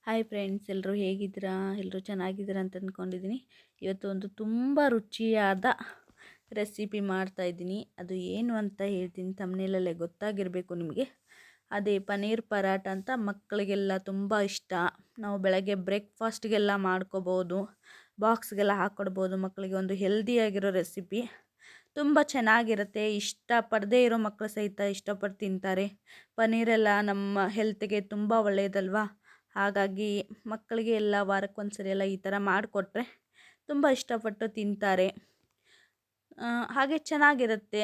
Hi friends, ಎಲ್ಲರೂ ಹೇಗಿದ್ದೀರಾ? ಎಲ್ಲರೂ ಚೆನ್ನಾಗಿದ್ದೀರಾ ಅಂತ ಅಂದ್ಕೊಂಡಿದ್ದೀನಿ. ಇವತ್ತು ಒಂದು ತುಂಬ ರುಚಿಯಾದ ರೆಸಿಪಿ ಮಾಡ್ತಾಯಿದ್ದೀನಿ. ಅದು ಏನು ಅಂತ ಹೇಳ್ತೀನಿ. ತಮ್ಮನೇಲಲ್ಲೇ ಗೊತ್ತಾಗಿರಬೇಕು ನಿಮಗೆ. ಅದೇ ಪನ್ನೀರ್ ಪರಾಟ ಅಂತ. ಮಕ್ಕಳಿಗೆಲ್ಲ ತುಂಬ ಇಷ್ಟ. ನಾವು ಬೆಳಗ್ಗೆ ಬ್ರೇಕ್ಫಾಸ್ಟ್ಗೆಲ್ಲ ಮಾಡ್ಕೋಬೋದು, ಬಾಕ್ಸ್ಗೆಲ್ಲ ಹಾಕ್ಕೊಡ್ಬೋದು. ಮಕ್ಕಳಿಗೆ ಒಂದು ಹೆಲ್ದಿಯಾಗಿರೋ ರೆಸಿಪಿ, ತುಂಬ ಚೆನ್ನಾಗಿರುತ್ತೆ. ಇಷ್ಟಪಡದೇ ಇರೋ ಮಕ್ಕಳು ಸಹಿತ ಇಷ್ಟಪಟ್ಟು ತಿಂತಾರೆ. ಪನ್ನೀರೆಲ್ಲ ನಮ್ಮ ಹೆಲ್ತ್ಗೆ ತುಂಬ ಒಳ್ಳೆಯದಲ್ವಾ. ಹಾಗಾಗಿ ಮಕ್ಕಳಿಗೆ ಎಲ್ಲ ವಾರಕ್ಕೊಂದ್ಸರಿ ಎಲ್ಲ ಈ ಥರ ಮಾಡಿಕೊಟ್ರೆ ತುಂಬ ಇಷ್ಟಪಟ್ಟು ತಿಂತಾರೆ. ಹಾಗೆ ಚೆನ್ನಾಗಿರುತ್ತೆ.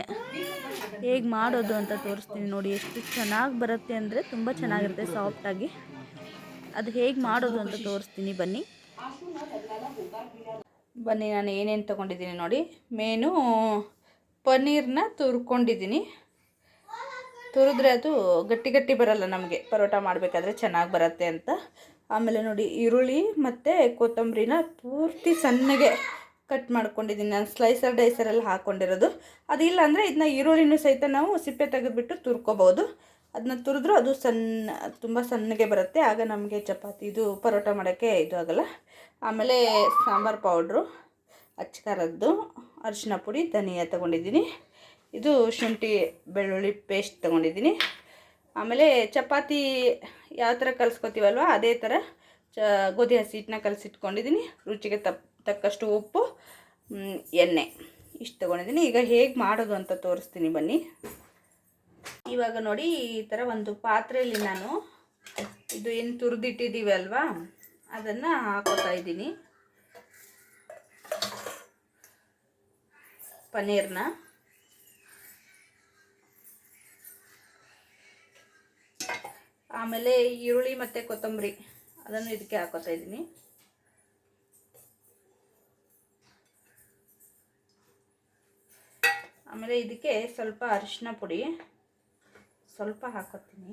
ಹೇಗೆ ಮಾಡೋದು ಅಂತ ತೋರಿಸ್ತೀನಿ ನೋಡಿ. ಎಷ್ಟು ಚೆನ್ನಾಗಿ ಬರುತ್ತೆ ಅಂದರೆ ತುಂಬ ಚೆನ್ನಾಗಿರುತ್ತೆ, ಸಾಫ್ಟಾಗಿ. ಅದು ಹೇಗೆ ಮಾಡೋದು ಅಂತ ತೋರಿಸ್ತೀನಿ, ಬನ್ನಿ. ನಾನು ಏನೇನು ತೊಗೊಂಡಿದ್ದೀನಿ ನೋಡಿ. ಮೇನು ಪನ್ನೀರನ್ನ ತುರ್ಕೊಂಡಿದ್ದೀನಿ. ತುರಿದ್ರೆ ಅದು ಗಟ್ಟಿ ಗಟ್ಟಿ ಬರಲ್ಲ, ನಮಗೆ ಪರೋಟ ಮಾಡಬೇಕಾದ್ರೆ ಚೆನ್ನಾಗಿ ಬರುತ್ತೆ ಅಂತ. ಆಮೇಲೆ ನೋಡಿ, ಈರುಳ್ಳಿ ಮತ್ತು ಕೊತ್ತಂಬರಿನ ಪೂರ್ತಿ ಸಣ್ಣಗೆ ಕಟ್ ಮಾಡ್ಕೊಂಡಿದ್ದೀನಿ. ನಾನು ಸ್ಲೈಸರ್ ಡೈಸರಲ್ಲಿ ಹಾಕ್ಕೊಂಡಿರೋದು. ಅದಿಲ್ಲ ಅಂದರೆ ಇದನ್ನ ಈರುಳ್ಳಿನೂ ಸಹಿತ ನಾವು ಸಿಪ್ಪೆ ತೆಗೆದುಬಿಟ್ಟು ತುರ್ಕೋಬೋದು. ಅದನ್ನ ತುರಿದ್ರೂ ಅದು ತುಂಬ ಸಣ್ಣಗೆ ಬರುತ್ತೆ. ಆಗ ನಮಗೆ ಚಪಾತಿ ಇದು ಪರೋಟ ಮಾಡೋಕ್ಕೆ ಇದು ಆಗೋಲ್ಲ. ಆಮೇಲೆ ಸಾಂಬಾರು ಪೌಡ್ರು, ಅಚ್ಕಾರದ್ದು, ಅರಿಶಿನ ಪುಡಿ, ಧನಿಯಾ ತೊಗೊಂಡಿದ್ದೀನಿ. ಇದು ಶುಂಠಿ ಬೆಳ್ಳುಳ್ಳಿ ಪೇಸ್ಟ್ ತೊಗೊಂಡಿದ್ದೀನಿ. ಆಮೇಲೆ ಚಪಾತಿ ಯಾವ ಥರ ಕಲಿಸ್ಕೊತೀವಲ್ವ ಅದೇ ಥರ ಗೋಧಿ ಹಸಿ ಹಿಟ್ಟನ್ನ ಕಲಸಿಟ್ಕೊಂಡಿದ್ದೀನಿ. ರುಚಿಗೆ ತಕ್ಕಷ್ಟು ಉಪ್ಪು, ಎಣ್ಣೆ ಇಷ್ಟು ತೊಗೊಂಡಿದ್ದೀನಿ. ಈಗ ಹೇಗೆ ಮಾಡೋದು ಅಂತ ತೋರಿಸ್ತೀನಿ, ಬನ್ನಿ. ಇವಾಗ ನೋಡಿ, ಈ ಥರ ಒಂದು ಪಾತ್ರೆಯಲ್ಲಿ ನಾನು ಇದು ಏನು ತುರಿದಿಟ್ಟಿದ್ದೀವಿ ಅಲ್ವಾ, ಅದನ್ನು ಹಾಕೋತಾ ಇದ್ದೀನಿ. ಪನ್ನೀರ್ನ ಆಮೇಲೆ ಈರುಳ್ಳಿ ಮತ್ತು ಕೊತ್ತಂಬರಿ ಅದನ್ನು ಇದಕ್ಕೆ ಹಾಕೋತಾ ಇದ್ದೀನಿ. ಆಮೇಲೆ ಇದಕ್ಕೆ ಸ್ವಲ್ಪ ಅರಿಶಿನ ಪುಡಿ ಸ್ವಲ್ಪ ಹಾಕೋತೀನಿ.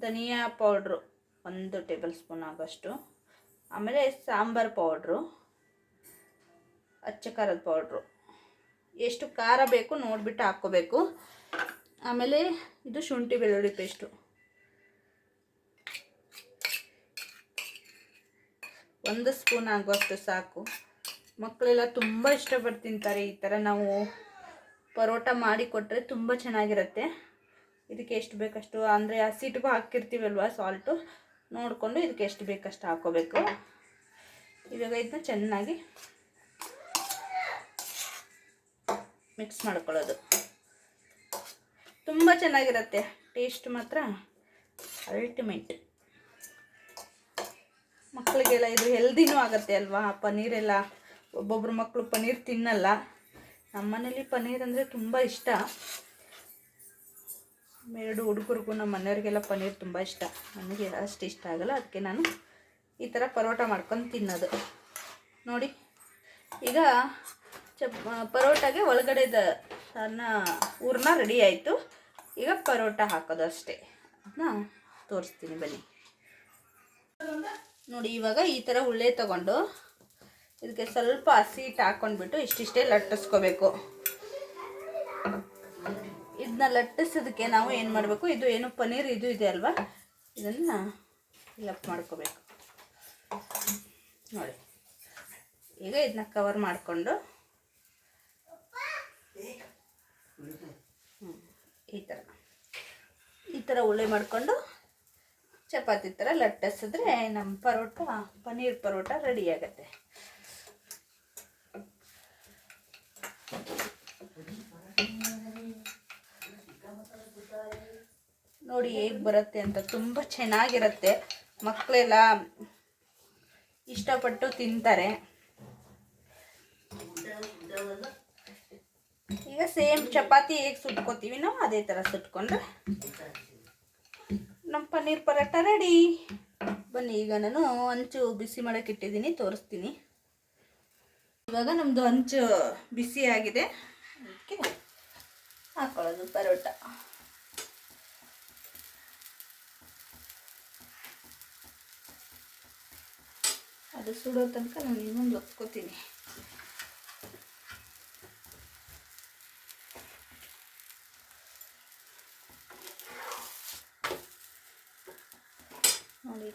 ಧನಿಯಾ ಪೌಡ್ರು 1 ಟೇಬಲ್ ಸ್ಪೂನ್ ಆಗೋಷ್ಟು. ಆಮೇಲೆ ಸಾಂಬಾರು ಪೌಡ್ರು, ಅಚ್ಚ ಖಾರದ ಪೌಡ್ರು, ಎಷ್ಟು ಖಾರ ಬೇಕು ನೋಡಿಬಿಟ್ಟು ಹಾಕ್ಕೋಬೇಕು. ಆಮೇಲೆ ಇದು ಶುಂಠಿ ಬೆಳ್ಳುಳ್ಳಿ ಪೇಸ್ಟು 1 ಸ್ಪೂನ್ ಆಗುವಷ್ಟು ಸಾಕು. ಮಕ್ಕಳೆಲ್ಲ ತುಂಬ ಇಷ್ಟಪಟ್ಟು ತಿಂತಾರೆ. ಈ ಥರ ನಾವು ಪರೋಟ ಮಾಡಿ ಕೊಟ್ಟರೆ ತುಂಬ ಚೆನ್ನಾಗಿರುತ್ತೆ. ಇದಕ್ಕೆ ಎಷ್ಟು ಬೇಕಷ್ಟು, ಅಂದರೆ ಹಸಿಟ್ಟಿಗೂ ಹಾಕಿರ್ತೀವಲ್ವ, ಸಾಲ್ಟು ನೋಡಿಕೊಂಡು ಇದಕ್ಕೆ ಎಷ್ಟು ಬೇಕಷ್ಟು ಹಾಕ್ಕೋಬೇಕು. ಇವಾಗ ಇದನ್ನ ಚೆನ್ನಾಗಿ ಮಿಕ್ಸ್ ಮಾಡ್ಕೊಳ್ಳೋದು. ತುಂಬ ಚೆನ್ನಾಗಿರುತ್ತೆ. ಟೇಸ್ಟ್ ಮಾತ್ರ ಅಲ್ಟಿಮೇಟ್. ಮಕ್ಕಳಿಗೆಲ್ಲ ಇದು ಹೆಲ್ದಿನೂ ಆಗುತ್ತೆ ಅಲ್ವಾ. ಪನ್ನೀರೆಲ್ಲ ಒಬ್ಬೊಬ್ರು ಮಕ್ಕಳು ಪನ್ನೀರ್ ತಿನ್ನಲ್ಲ. ನಮ್ಮ ಮನೇಲಿ ಪನ್ನೀರ್ ಅಂದರೆ ತುಂಬ ಇಷ್ಟ. 2 ಹುಡುಗರಿಗೂ ನಮ್ಮ ಮನೆಯವ್ರಿಗೆಲ್ಲ ಪನ್ನೀರ್ ತುಂಬ ಇಷ್ಟ. ನನಗೆ ಅಷ್ಟು ಇಷ್ಟ ಆಗಲ್ಲ. ಅದಕ್ಕೆ ನಾನು ಈ ಥರ ಪರೋಟ ಮಾಡ್ಕೊಂಡು ತಿನ್ನೋದು ನೋಡಿ. ಈಗ ಪರೋಟಾಗೆ ಒಳಗಡೆದ ಹೂರ್ಣ ರೆಡಿ ಆಯಿತು. ಈಗ ಪರೋಟ ಹಾಕೋದು ಅಷ್ಟೇ. ಅದನ್ನ ತೋರಿಸ್ತೀನಿ, ಬನ್ನಿ. ನೋಡಿ, ಇವಾಗ ಈ ಥರ ಉಳ್ಳೆ ತೊಗೊಂಡು ಇದಕ್ಕೆ ಸ್ವಲ್ಪ ಹಸಿ ಹಿಟ್ಟು ಹಾಕ್ಕೊಂಡ್ಬಿಟ್ಟು ಇಷ್ಟಿಷ್ಟೇ ಲಟ್ಟಿಸ್ಕೋಬೇಕು. ಇದನ್ನ ಲಟ್ಟಿಸೋದಕ್ಕೆ ನಾವು ಏನು ಮಾಡಬೇಕು, ಇದು ಏನು ಪನ್ನೀರ್ ಇದು ಇದೆ ಅಲ್ವಾ, ಇದನ್ನು ಫಿಲ್ಲಪ್ ಮಾಡ್ಕೋಬೇಕು ನೋಡಿ. ಈಗ ಇದನ್ನ ಕವರ್ ಮಾಡಿಕೊಂಡು ಈ ಥರ ಉಳ್ಳೆ ಮಾಡಿಕೊಂಡು ಚಪಾತಿ ಥರ ಲಟ್ಟಿಸಿದ್ರೆ ನಮ್ಮ ಪರೋಟ, ಪನ್ನೀರ್ ಪರೋಟ ರೆಡಿ ಆಗುತ್ತೆ. ನೋಡಿ ಹೇಗೆ ಬರುತ್ತೆ ಅಂತ. ತುಂಬ ಚೆನ್ನಾಗಿರುತ್ತೆ. ಮಕ್ಕಳೆಲ್ಲ ಇಷ್ಟಪಟ್ಟು ತಿಂತಾರೆ. ಈಗ ಸೇಮ್ ಚಪಾತಿ ಹೇಗೆ ಸುಟ್ಕೋತೀವಿ ನಾವು ಅದೇ ಥರ ಸುಟ್ಕೊಂಡ್ರೆ ನಮ್ಮ ಪನ್ನೀರ್ ಪರೋಟ ರೆಡಿ. ಬನ್ನಿ, ಈಗ ನಾನು ಹಂಚು ಬಿಸಿ ಮಾಡೋಕ್ಕೆ ಇಟ್ಟಿದ್ದೀನಿ, ತೋರಿಸ್ತೀನಿ. ಇವಾಗ ನಮ್ಮದು ಹಂಚು ಬಿಸಿ ಆಗಿದೆ. ಅದಕ್ಕೆ ಹಾಕೊಳ್ಳೋದು ಪರೋಟ. ಅದು ಸುಡೋ ತನಕ ನಾನು ಇನ್ನೊಂದು ಒತ್ಕೋತೀನಿ. ನೋಡಿ,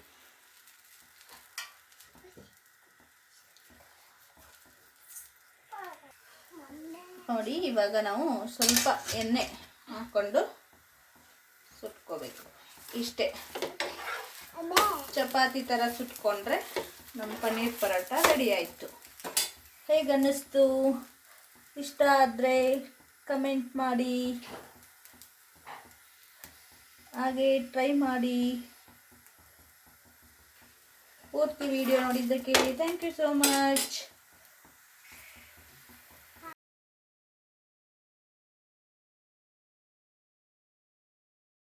ನೋಡಿ ಇವಾಗ ನಾವು ಸ್ವಲ್ಪ ಎಣ್ಣೆ ಹಾಕ್ಕೊಂಡು ಸುಟ್ಕೋಬೇಕು. ಇಷ್ಟೇ, ಚಪಾತಿ ಥರ ಸುಟ್ಕೊಂಡ್ರೆ ನಮ್ಮ ಪನ್ನೀರ್ ಪರೋಟ ರೆಡಿ ಆಯಿತು. ಹೇಗನ್ನಿಸ್ತು? ಇಷ್ಟ ಆದರೆ ಕಮೆಂಟ್ ಮಾಡಿ, ಹಾಗೆ ಟ್ರೈ ಮಾಡಿ. ಪೂರ್ತಿ ವಿಡಿಯೋ ನೋಡಿದ್ದಕ್ಕೆ ಥ್ಯಾಂಕ್ ಯು ಸೋ ಮಚ್.